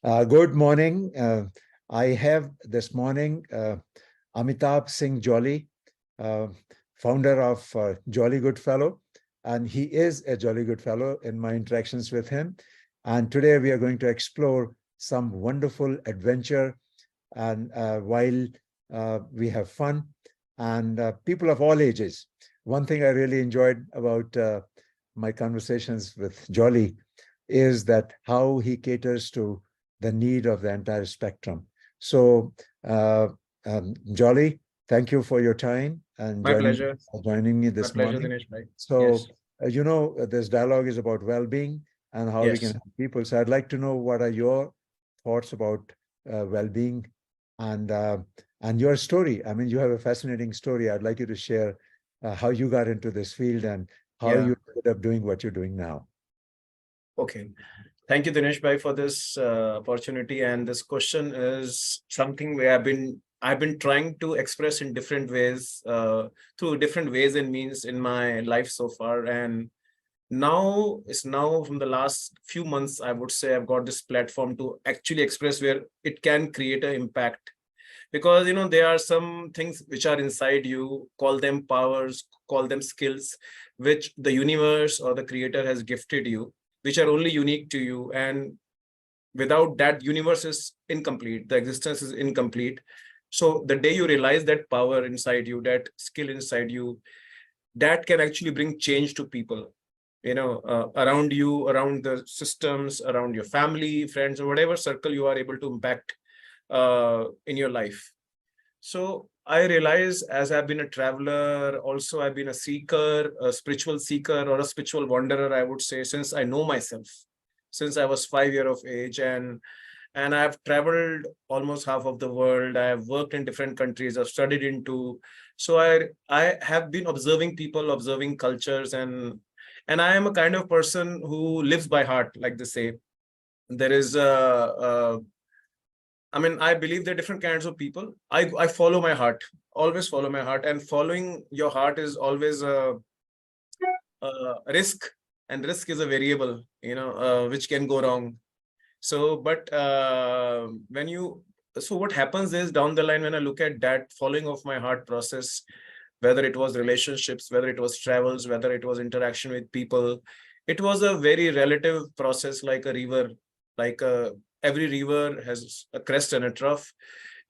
Good morning. I have this morning Amitabha Singh Jolly, uh, founder of Jolly Goodfellow, and he is a Jolly Goodfellow in my interactions with him. And today we are going to explore some wonderful adventure, and while we have fun, and people of all ages. One thing I really enjoyed about my conversations with Jolly is that how he caters to the need of the entire spectrum. So, Jolly, thank you for your time and My pleasure. joining me My this pleasure, morning. Dinesh bhai. So, Yes. this dialogue is about well-being and how we can Yes. help people. So, I'd like to know what are your thoughts about well-being and your story. I mean, you have a fascinating story. I'd like you to share how you got into this field and how Yeah. you ended up doing what you're doing now. Okay. Thank you, Dinesh bhai, for this opportunity. And this question is something where I've been trying to express in different ways, through different ways and means in my life so far. And now from the last few months, I would say I've got this platform to actually express where it can create an impact. Because there are some things which are inside you, call them powers, call them skills, which the universe or the creator has gifted you, which are only unique to you. And without that, universe is incomplete, the existence is incomplete. So the day you realize that power inside you, that skill inside you, that can actually bring change to people, around you, around the systems, around your family, friends, or whatever circle you are able to impact in your life. So I realize, as I've been a traveler, also I've been a seeker, a spiritual seeker, or a spiritual wanderer, I would say, since I know myself, since I was 5 years of age. And I've traveled almost half of the world. I have worked in different countries. I've studied into. So I have been observing people, observing cultures, and I am a kind of person who lives by heart, like they say. There is I mean, I believe there are different kinds of people. I follow my heart, always follow my heart, and following your heart is always a risk, and risk is a variable, which can go wrong. So, but when you, so what happens is down the line when I look at that following of my heart process, whether it was relationships, whether it was travels, whether it was interaction with people, it was a very relative process, like a river, like a every river has a crest and a trough.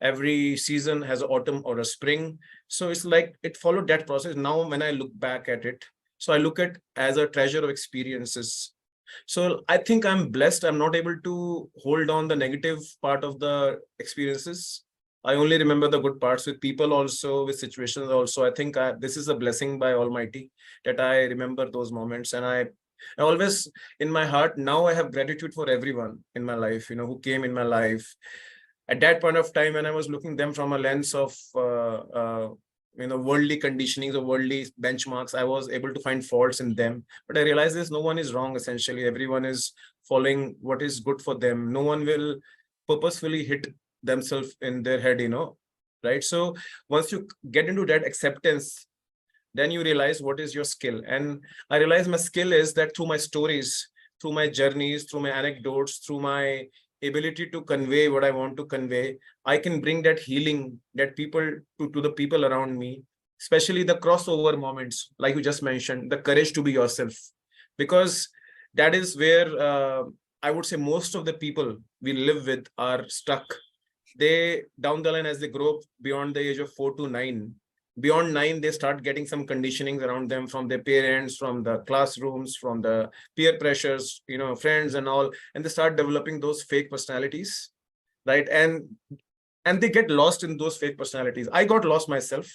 Every season has an autumn or a spring. So it's like it followed that process. Now, when I look back at it, so I look at as a treasure of experiences. So I think I'm blessed. I'm not able to hold on the negative part of the experiences. I only remember the good parts with people also, with situations also. I think this is a blessing by Almighty that I remember those moments. And I always, in my heart, now I have gratitude for everyone in my life, who came in my life. At that point of time, when I was looking them from a lens of worldly conditionings or worldly benchmarks, I was able to find faults in them. But I realized this: no one is wrong. Essentially, everyone is following what is good for them. No one will purposefully hit themselves in their head, right? So once you get into that acceptance, then you realize what is your skill. And I realize my skill is that through my stories, through my journeys, through my anecdotes, through my ability to convey what I want to convey, I can bring that healing, that people to the people around me, especially the crossover moments, like you just mentioned, the courage to be yourself. Because that is where I would say most of the people we live with are stuck. They down the line, as they grow up beyond the age of 4 to 9, beyond 9, they start getting some conditionings around them from their parents, from the classrooms, from the peer pressures, friends and all, and they start developing those fake personalities, right? And they get lost in those fake personalities. I got lost myself.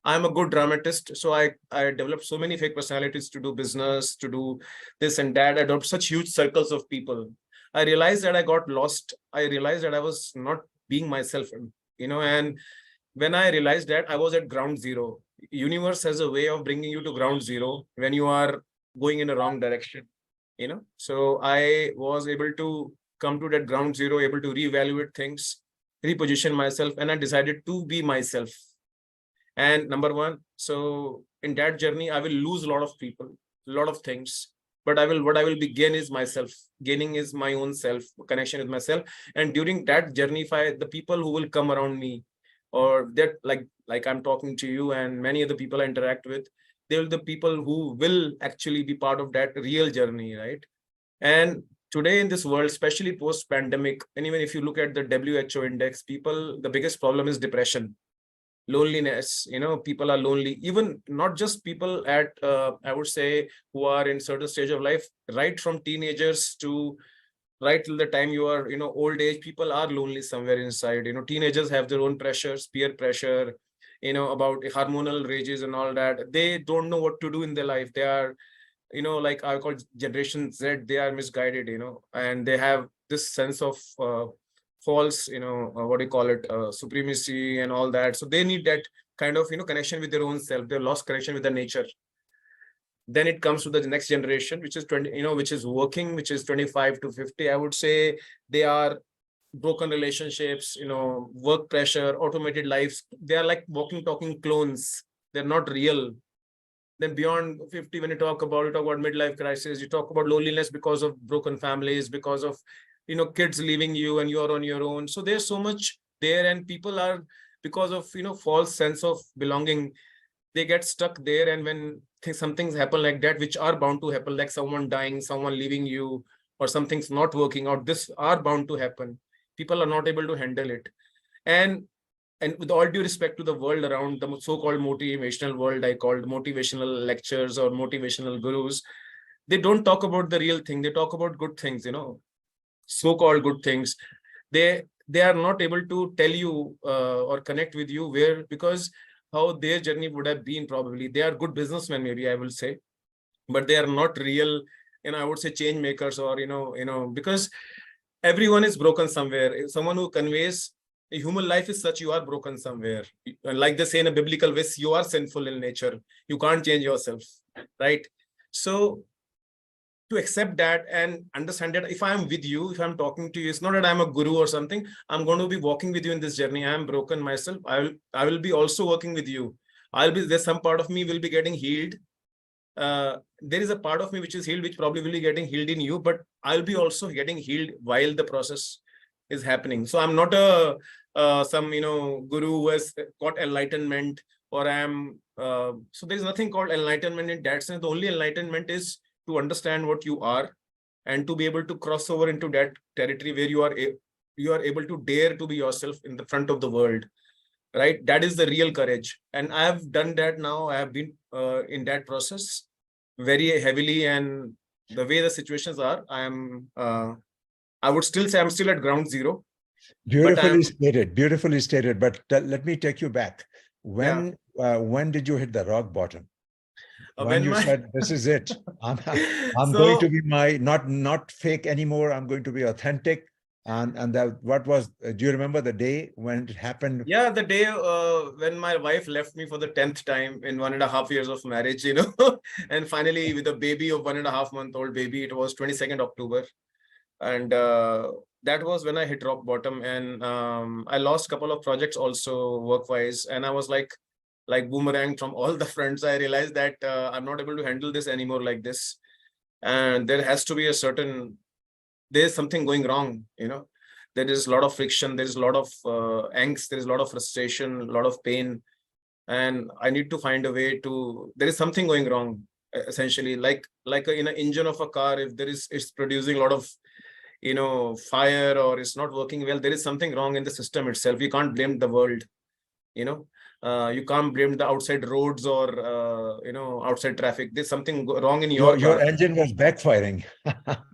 I'm a good dramatist, so I developed so many fake personalities to do business, to do this and that. I adopt such huge circles of people. I realized that I got lost. I realized that I was not being myself, and when I realized that, I was at ground zero. Universe has a way of bringing you to ground zero when you are going in a wrong direction, So I was able to come to that ground zero, able to reevaluate things, reposition myself, and I decided to be myself. And number one, so in that journey, I will lose a lot of people, a lot of things. but what I will be gain is myself. Gaining is my own self, connection with myself. And during that journey, if the people who will come around me, or that like I'm talking to you and many other people I interact with, they will the people who will actually be part of that real journey, right? And today in this world, especially post pandemic, and even if you look at the WHO index, people, the biggest problem is depression, loneliness. People are lonely, even not just people at I would say who are in certain stage of life, right from teenagers to right till the time you are old age, people are lonely somewhere inside. Teenagers have their own pressures, peer pressure, about hormonal rages and all that. They don't know what to do in their life. They are like I call generation Z, they are misguided, and they have this sense of false, what do you call it, supremacy and all that. So they need that kind of connection with their own self. They lost connection with the nature. Then it comes to the next generation, which is 20, which is working, which is 25 to 50. I would say they are broken relationships, work pressure, automated lives. They are like walking, talking clones. They're not real. Then beyond 50, when you talk about midlife crisis, you talk about loneliness because of broken families, because of kids leaving you and you're on your own. So there's so much there, and people are, because of false sense of belonging, they get stuck there. And when some things happen like that, which are bound to happen, like someone dying, someone leaving you, or something's not working out, this are bound to happen. People are not able to handle it. And with all due respect to the world around, the so-called motivational world, I called motivational lectures or motivational gurus, they don't talk about the real thing. They talk about good things, so-called good things. They are not able to tell you or connect with you where, because how their journey would have been. Probably they are good businessmen, maybe I will say, but they are not real, I would say change makers, or because everyone is broken somewhere. Someone who conveys a human life is such, you are broken somewhere. And like they say in a biblical way, you are sinful in nature. You can't change yourself, right? So to accept that and understand that if I'm with you, if I'm talking to you, it's not that I'm a guru or something. I'm going to be walking with you in this journey. I'm broken myself. I will be also working with you. There's some part of me will be getting healed. There is a part of me which is healed, which probably will be getting healed in you, but I'll be also getting healed while the process is happening. So I'm not a some guru who has got enlightenment, or I'm so there's nothing called enlightenment in that sense. The only enlightenment is to understand what you are, and to be able to cross over into that territory where you are able to dare to be yourself in the front of the world, right? That is the real courage. And I have done that now. I have been in that process very heavily, and the way the situations are, I would still say I'm still at ground zero, but Beautifully stated, beautifully stated. But let me take you back. yeah. When did you hit the rock bottom? When When you my said, "This is it. I'm going to so be not fake anymore. I'm going to be authentic." And that, what was? Do you remember the day when it happened? yeah, the day when my wife left me for the 10th time in 1.5 years of marriage, and finally with a baby of 1.5-month-old baby, it was 22nd October. And that was when I hit rock bottom. And I lost a couple of projects also work-wise. And I was like boomerang from all the fronts. I realized that I'm not able to handle this anymore like this. And there has to be there's something going wrong, there is a lot of friction, there is a lot of angst, there is a lot of frustration, a lot of pain, and I need to find a way to, there is something going wrong, essentially, like in an engine of a car, if it's producing a lot of fire, or it's not working well, there is something wrong in the system itself. You can't blame the world, you know you can't blame the outside roads, or outside traffic. There's something wrong in your Your car. engine was backfiring.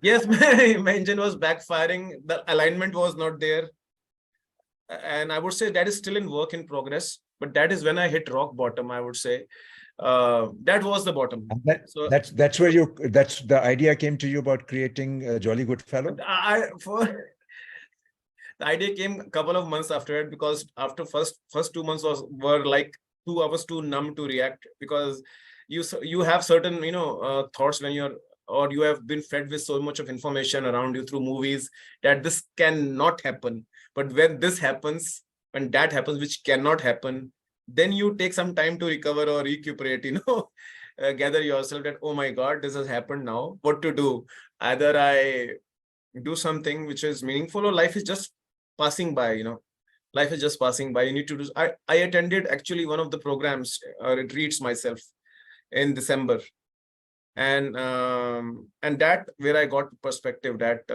Yes, my engine was backfiring. The alignment was not there. And I would say that is still in work in progress. But that is when I hit rock bottom, I would say. That was the bottom. And So that's where that's the idea came to you about creating a Jolly Good Fellow. The idea came a couple of months after it, because after first 2 months were like 2 hours too numb to react, because you have certain thoughts when you're, or you have been fed with so much of information around you through movies, that this cannot happen. But when this happens, when that happens, which cannot happen, then you take some time to recover or recuperate, gather yourself that, oh my God, this has happened now. What to do? Either I do something which is meaningful, or life is just passing by, life is just passing by. You need to do. I attended actually one of the programs, retreats myself in December. And that where I got perspective that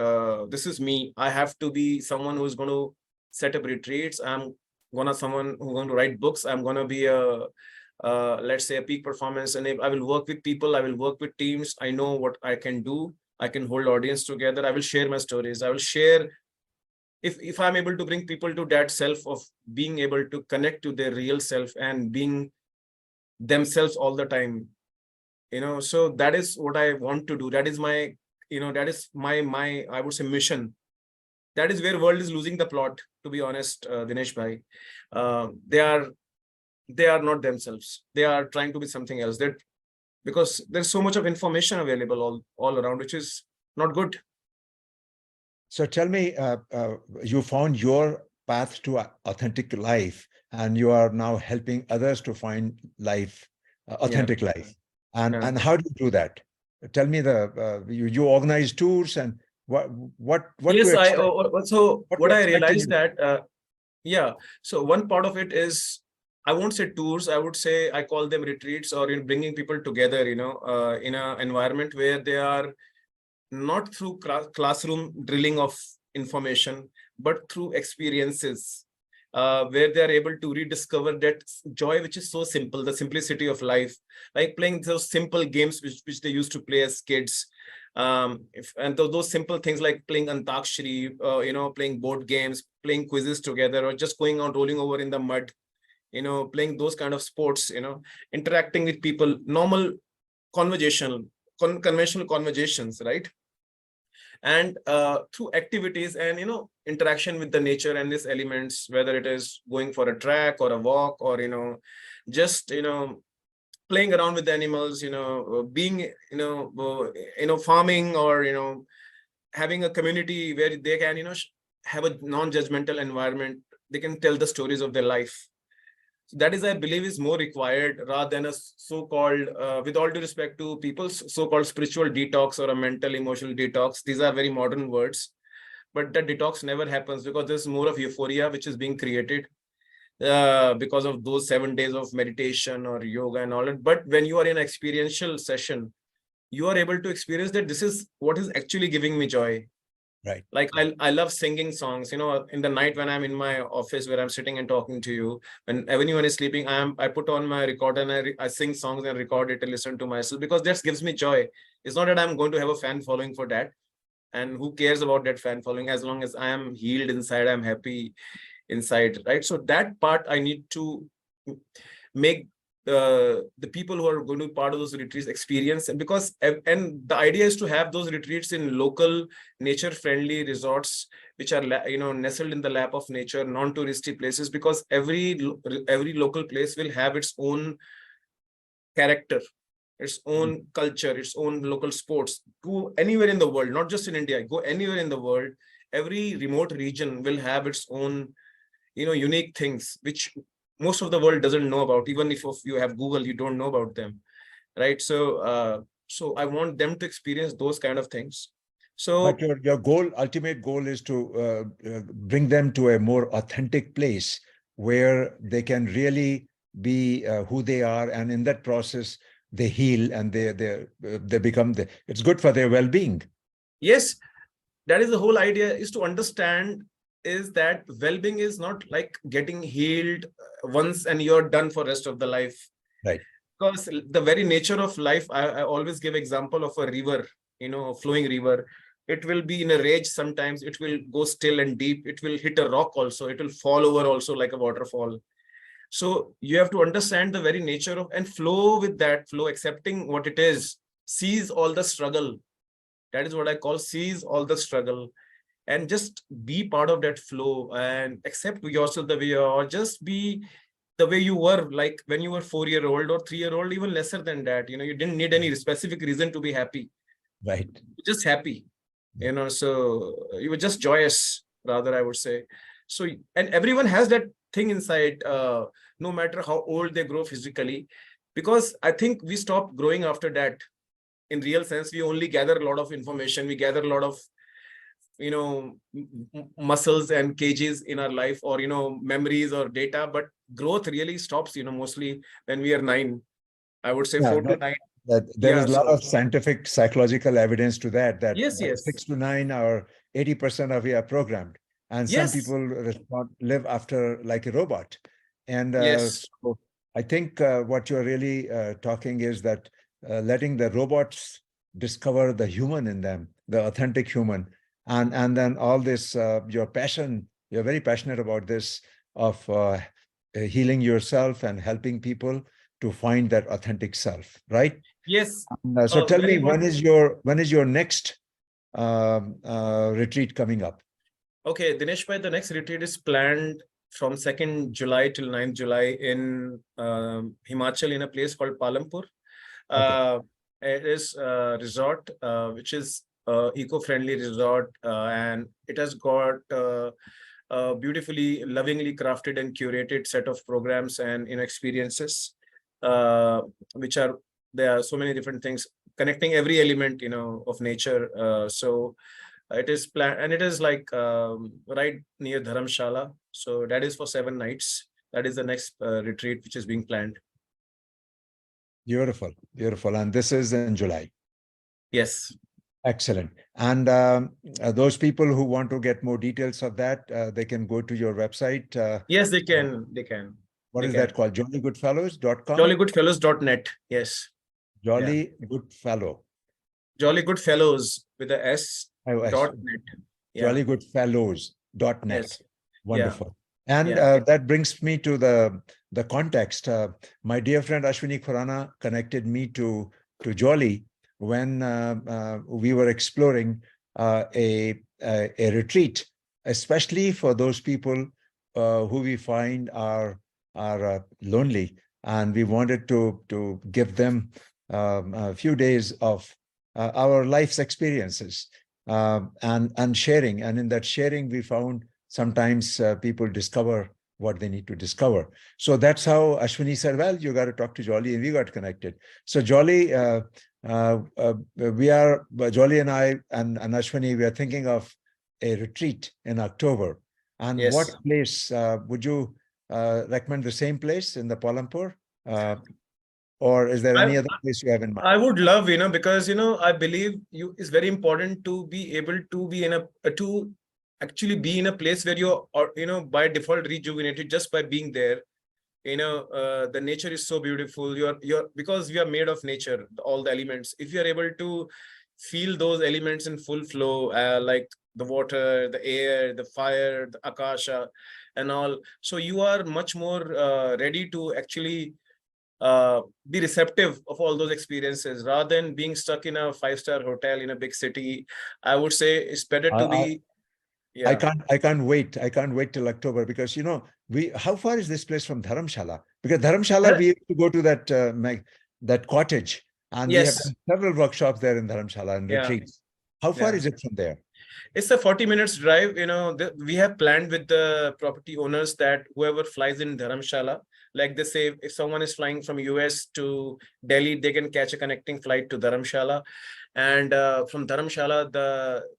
this is me. I have to be someone who's going to set up retreats. I'm gonna someone who's going to write books. I'm gonna be a let's say a peak performance, and I will work with people. I will work with teams. I know what I can do. I can hold audience together. I will share my stories. I will share, if I'm able to bring people to that self of being able to connect to their real self and being themselves all the time. So that is what I want to do. That is my, that is my I would say mission. That is where world is losing the plot, to be honest, Dinesh bhai. They are not themselves. They are trying to be something else. That because there's so much of information available all around, which is not good. So tell me, you found your path to authentic life, and you are now helping others to find life, Yeah. authentic life. And Yeah. how do you do that? Tell me you organize tours, and what to Yes, I expect? so What to what I expect in realized your that yeah. So one part of it is, I won't say tours. I would say I call them retreats, or in bringing people together. In an environment where they are not through classroom drilling of information, but through experiences, where they are able to rediscover that joy, which is so simple, the simplicity of life, like playing those simple games which they used to play as kids. And those simple things like playing Antakshari, playing board games, playing quizzes together, or just going out rolling over in the mud, playing those kind of sports, interacting with people, normal conversational, conventional conversations, right? And through activities and interaction with the nature and these elements, whether it is going for a track or a walk, or just playing around with the animals, being farming, or having a community where they can have a non-judgmental environment. They can tell the stories of their life. So that is, I believe, is more required rather than a so-called, with all due respect to people's so-called spiritual detox or a mental emotional detox. These are very modern words, but that detox never happens, because there's more of euphoria which is being created because of those 7 days of meditation or yoga and all that. But when you are in an experiential session, you are able to experience that this is what is actually giving me joy. right? Like I love singing songs, in the night when I'm in my office where I'm sitting and talking to you, when everyone is sleeping, I put on my recorder and I sing songs and record it and listen to myself, because that gives me joy. It's not that I'm going to have a fan following for that. And who cares about that fan following, as long as I am healed inside, I'm happy inside, right? So that part I need to make the people who are going to be part of those retreats experience. And and the idea is to have those retreats in local nature friendly resorts, which are nestled in the lap of nature, non-touristy places, because every local place will have its own character, its own culture, its own local sports. Go anywhere in the world, not just in India, go anywhere in the world, every remote region will have its own unique things which most of the world doesn't know about. Even if you have Google, you don't know about them, right? So I want them to experience those kind of things. But So your ultimate goal is to bring them to a more authentic place where they can really be who they are, and in that process they heal, and they become it's good for their well-being. yes, that is the whole idea, is to understand is that well-being is not like getting healed once and you're done for rest of the life. Right. Because the very nature of life, I always give example of a river, a flowing river. It will be in a rage. Sometimes it will go still and deep. It will hit a rock also. It will fall over also like a waterfall. So you have to understand the very nature of and flow with that flow, accepting what it is, sees all the struggle. That is what I call sees all the struggle, and just be part of that flow and accept yourself the way you are, or just be the way you were, like when you were 4-year-old or 3-year-old, even lesser than that. You didn't need any specific reason to be happy. Right. You're just happy, so you were just joyous, rather, I would say. So, and everyone has that thing inside, no matter how old they grow physically. because I think we stopped growing after that. In real sense, we only gather a lot of information, we gather a lot of muscles and kgs in our life, or memories or data, but growth really stops mostly when we are 9, I would say Yeah, 4 to 9. that there is Yeah, a lot so of scientific psychological evidence to that, that yes, by yes, 6 to 9 or 80% of you are programmed, and some yes, people live after like a robot. And yes, so I think what you're really talking is that letting the robots discover the human in them, the authentic human, and then all this your passion, you're very passionate about this, of healing yourself and helping people to find that authentic self, right? yes. So tell Very me, good. when is your next retreat coming up? Okay, Dinesh bhai, the next retreat is planned from 2nd July till 9th July in Himachal, in a place called Palampur. Okay, Uh, it is a resort, which is eco-friendly resort, and it has got a beautifully, lovingly crafted and curated set of programs and experiences, uh, which are, there are so many different things connecting every element of nature. So it is planned, and it is like right near Dharamshala. So that is for 7 nights. That is the next retreat which is being planned. beautiful, beautiful. And this is in July. Yes. Excellent. And those people who want to get more details of that, they can go to your website. Yes, they can. They can. What They is that can. called? jollygoodfellows.com? Jollygoodfellows.net. Yes. Yeah. Jolly Good Fellow. Jolly Good Fellows with a S iOS. dot net. Yeah. jollygoodfellows.net. Yes. Yeah. Wonderful. And Yeah. that brings me to the context. My dear friend Ashwini Khurana connected me to Jolly when we were exploring a retreat, especially for those people who we find are lonely, and we wanted to give them a few days of our life's experiences, and sharing. And in that sharing, we found sometimes people discover what they need to discover. So that's how Ashwini said, well, you got to talk to Jolly, and we got connected. So Jolly, Jolly and I and Ashwini, we are thinking of a retreat in October. And what Yes. place would you recommend? The same place in the Palampur? Or is there I any other place you have in mind? I would love, because I believe you it's very important to be able to be in a to actually be in a place where you're, or by default rejuvenated just by being there. The nature is so beautiful. You're because we are made of nature, all the elements. If you are able to feel those elements in full flow, like the water, the air, the fire, the akasha, and all, so you are much more ready to actually be receptive of all those experiences rather than being stuck in a 5-star hotel in a big city. I would say it's better I, to I, be, I yeah. can't wait. I can't wait till October, because we how far is this place from Dharamshala? Because Dharamshala, Uh, we used to go to that cottage, and we have yes, done several workshops there in Dharamshala and yeah, retreats. How far yeah. is it from there? It's a 40 minutes drive. We have planned with the property owners that whoever flies in Dharamshala, like they say, if someone is flying from US to Delhi, they can catch a connecting flight to Dharamshala. And from Dharamshala,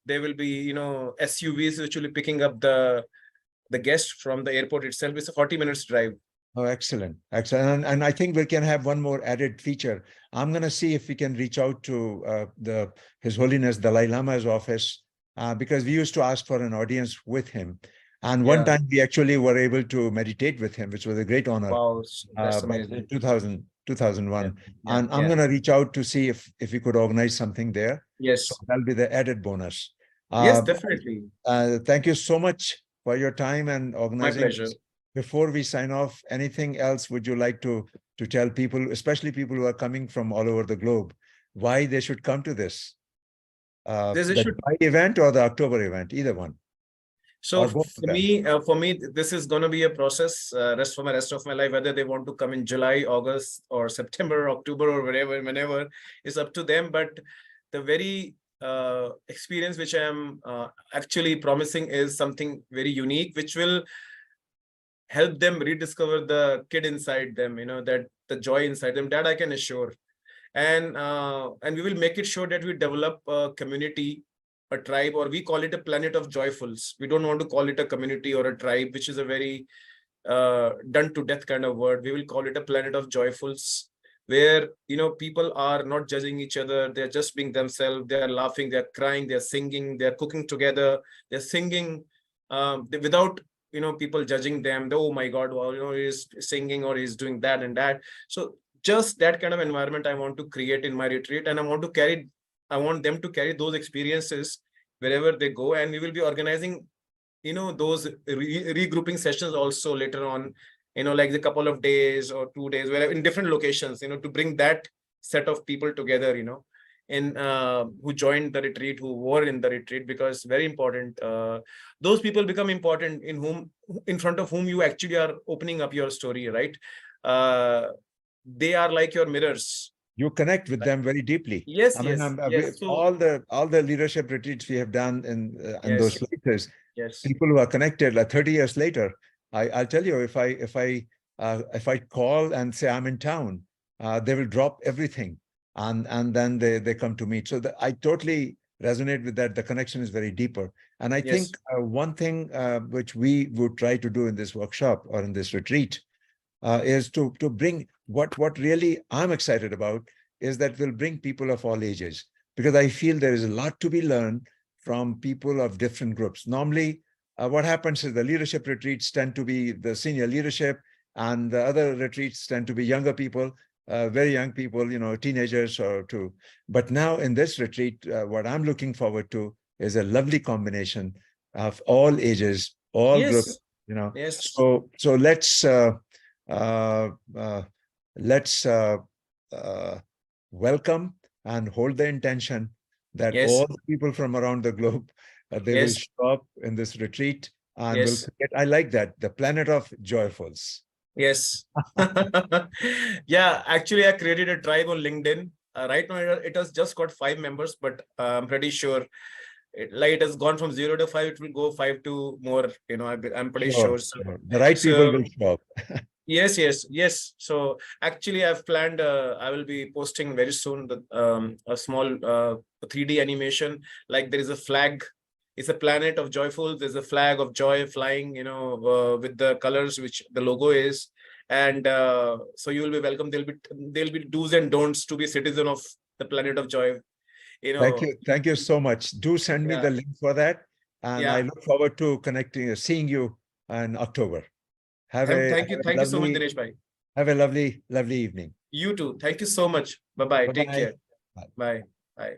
there will be, SUVs which will be picking up the guest from the airport itself. It's a 40 minutes drive. Oh, excellent, excellent. And I think we can have one more added feature. I'm going to see if we can reach out to His Holiness Dalai Lama's office, because we used to ask for an audience with him. And one Yeah. time we actually were able to meditate with him, which was a great honor. Wow. That's But in amazing. 2001. Yeah. Yeah. And I'm Yeah. going to reach out to see if we could organize something there. So Yes. that'll be the added bonus. Yes, Uh, definitely. Thank you so much for your time and My organizing pleasure. this. Before we sign off, anything else would you like to tell people, especially people who are coming from all over the globe, why they should come to this? There's a The should. July event or the October event, either one, So or both of them. for me, this is going to be a process rest of my life. Whether they want to come in July, August, or September, October, or whenever, is up to them. But the very experience which I am actually promising is something very unique, which will help them rediscover the kid inside them. That the joy inside them, that I can assure. And we will make it sure that we develop a community, a tribe, or we call it a planet of joyfuls. We don't want to call it a community or a tribe, which is a very done to death kind of word. We will call it a planet of joyfuls, where people are not judging each other, they're just being themselves, they're laughing, they're crying, they're singing, they're cooking together, they're singing without people judging them. Oh my god, well, he's singing or he's doing that and that. So just that kind of environment I want to create in my retreat, and I want them to carry those experiences wherever they go. And we will be organizing those regrouping sessions also later on, like the couple of days or 2 days, where in different locations, to bring that set of people together, in who joined the retreat, who were in the retreat, because very important. Those people become important in front of whom you actually are opening up your story, right? They are like your mirrors. You connect with them very deeply. Yes, I mean, yes. So all the leadership retreats we have done in those yes, places, yes, people who are connected like 30 years later, I'll tell you, if I call and say I'm in town, they will drop everything and then they come to meet. So I totally resonate with that. The connection is very deeper. And I yes, think one thing which we would try to do in this workshop or in this retreat is to bring what really I'm excited about is that we'll bring people of all ages, because I feel there is a lot to be learned from people of different groups. Normally, what happens is the leadership retreats tend to be the senior leadership, and the other retreats tend to be younger people, very young people, teenagers or two. But now in this retreat, what I'm looking forward to is a lovely combination of all ages, all groups, yes, yes, So uh, uh, let's welcome and hold the intention that yes, all the people from around the globe, they will yes, show up in this retreat and will yes, create, I like that, the planet of joyfuls. yes. Yeah, actually, I created a tribe on LinkedIn. Right now, it has just got 5 members, but I'm pretty sure it has gone from 0 to 5. It will go 5 to more. I'm pretty Sure, sure. So, sure. The right people will so show up. yes, yes, yes. So actually, I've planned. I will be posting very soon a small 3D animation. Like there is a flag. It's a planet of joyful. There's a flag of joy flying. With the colors which the logo is, and so you will be welcome. There'll be do's and don'ts to be citizen of the planet of joy. Thank you so much. Do send me Yeah, the link for that, and I yeah. look forward to connecting, seeing you in October. Have a, Thank you so much, Dinesh bhai. lovely evening. You too. Thank you so much. Bye bye. Take Bye-bye. care. Bye. Bye.